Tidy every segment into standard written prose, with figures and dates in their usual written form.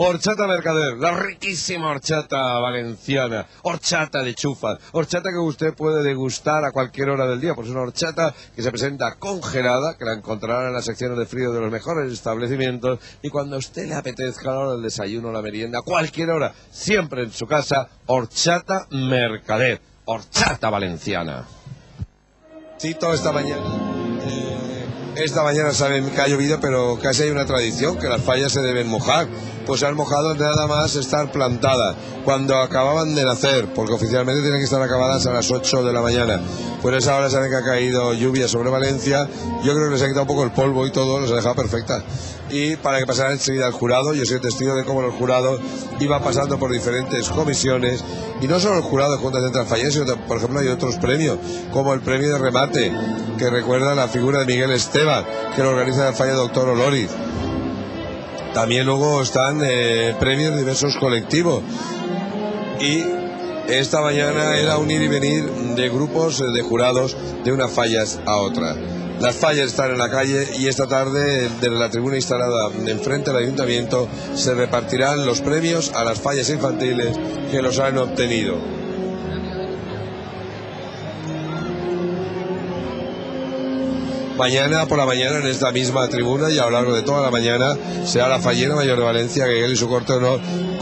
Horchata Mercader, la riquísima horchata valenciana, horchata de chufas, horchata que usted puede degustar a cualquier hora del día, pues es una horchata que se presenta congelada, que la encontrará en las secciones de frío de los mejores establecimientos, y cuando a usted le apetezca a la hora del desayuno, la merienda, a cualquier hora, siempre en su casa, horchata Mercader, horchata valenciana. Cito esta mañana. Esta mañana saben que ha llovido, pero casi hay una tradición, que las fallas se deben mojar. Pues se han mojado nada más estar plantadas, cuando acababan de nacer, porque oficialmente tienen que estar acabadas a las 8 de la mañana. Por esa hora saben que ha caído lluvia sobre Valencia. Yo creo que les ha quitado un poco el polvo y todo, los ha dejado perfectas. Y para que pasara enseguida al jurado, yo soy testigo de cómo los jurados iban pasando por diferentes comisiones, y no solo el jurado de Junta Central Fallas, sino que, por ejemplo, hay otros premios, como el premio de remate, que recuerda la figura de Miguel Esteban, que lo organiza la Falla Doctor Oloriz. También luego están premios de diversos colectivos, y esta mañana era un ir y venir de grupos de jurados de unas fallas a otras. Las fallas están en la calle, y esta tarde desde la tribuna instalada enfrente del ayuntamiento se repartirán los premios a las fallas infantiles que los han obtenido. Mañana por la mañana en esta misma tribuna y a lo largo de toda la mañana será la fallera mayor de Valencia, que él y su corte de honor,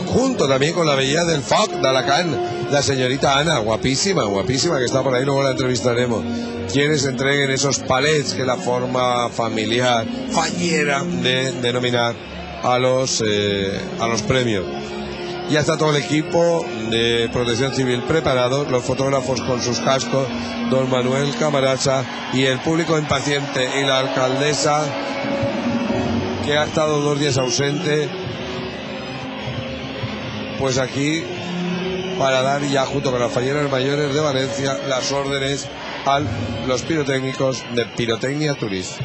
junto también con la belleza del FOC de Alacant, la señorita Ana, guapísima, guapísima, que está por ahí, luego la entrevistaremos. Quienes entreguen esos palets, que es la forma familiar, fallera de denominar a los premios. Ya está todo el equipo de Protección Civil preparado, los fotógrafos con sus cascos, don Manuel Camarasa, y el público impaciente, y la alcaldesa, que ha estado 2 días ausente, pues aquí para dar ya, junto con las falleras mayores de Valencia, las órdenes a los pirotécnicos de Pirotecnia Turis.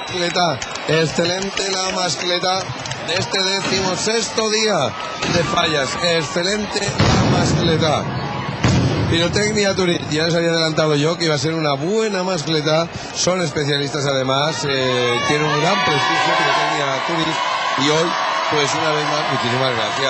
mascleta. Excelente la mascleta de este 16º día de fallas. Excelente la mascleta. Pirotecnia Turín, ya les había adelantado yo que iba a ser una buena mascleta. Son especialistas además, tienen un gran prestigio Pirotecnia Turín. Y hoy, pues una vez más, muchísimas gracias.